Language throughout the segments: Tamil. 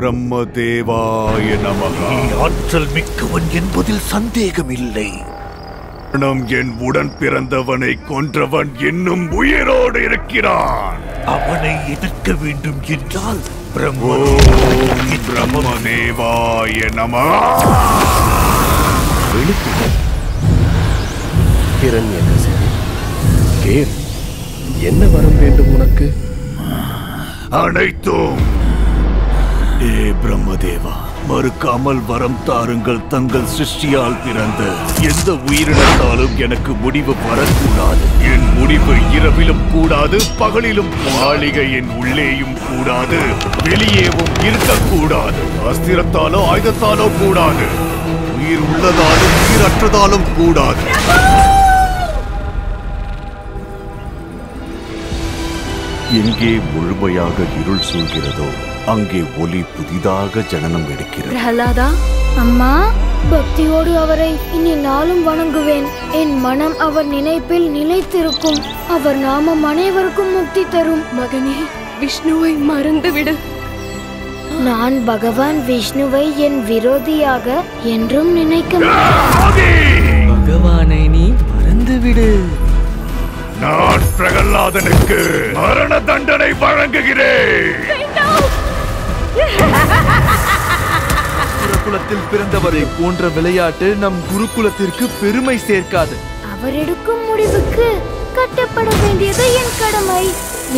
பிரம்மதேவாய நமக. ஆற்றல் மிக்கவன் என்பதில் சந்தேகமில்லை. என் உடன் பிறந்தவனை கொன்றவன் இன்னும் உயிரோடு இருக்கிறான். அவனை எதிர்க்க வேண்டும் என்றால் பிரம்மதேவாய நமக. என்ன வரம் வேண்டும் உனக்கு? அனைத்தும். பிரம்மதேவா, மறுக்காமல் வரம் தாருங்கள். தங்கள் சிருஷ்டியால் பிறந்த எந்த உயிரினத்தாலும் எனக்கு முடிவு வரக்கூடாது. என் முடிவு இரவிலும் கூடாது, பகலிலும் மாளிகையின் உள்ளேயும் கூடாது, வெளியேவும் இருக்கக்கூடாது. அஸ்திரத்தாலோ ஆயுதத்தாலோ கூடாது. உயிர் உள்ளதாலும் உயிரற்றதாலும் கூடாது. எங்கே முழுமையாக இருள் சூழ்கிறதோ அங்கே ஒளி புதிதாக ஜனனம் எடுக்கிறது. பிரஹலாதா, அம்மா, பக்தியோடு அவரை இனி நாளும் வணங்குவேன். என் மனம் அவர் நினைப்பில் நிலைத்திருக்கும். அவர் நாமம் அனைவருக்கும் முக்தி தரும். மகனே, விஷ்ணுவை மறந்துவிடு. நான் பகவான் விஷ்ணுவை என் விரோதியாக என்றும் நினைக்க மாட்டேன். பகவானை நீ மறந்துவிடு. நான் பிரகலாதனுக்கு மரண தண்டனை வழங்குகிறேன். குருகுலத்தில் பிறந்தவரை போன்ற விளையாட்டு நம் குருகுலத்திற்கு பெருமை சேர்க்காது. அவர் எடுக்கும் முடிவுக்கு கட்டப்பட வேண்டியது என் கடமை.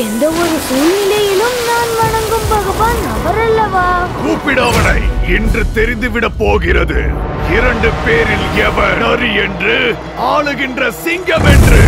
எந்த ஒரு சூழ்நிலையிலும் நான் வணங்கும் பகவான் அவர் அல்லவா? கூப்பிடவனை. இன்று தெரிந்துவிடப் போகிறது 2 பேரில் எவர் நரி என்று, ஆளுகின்ற சிங்கம் என்று.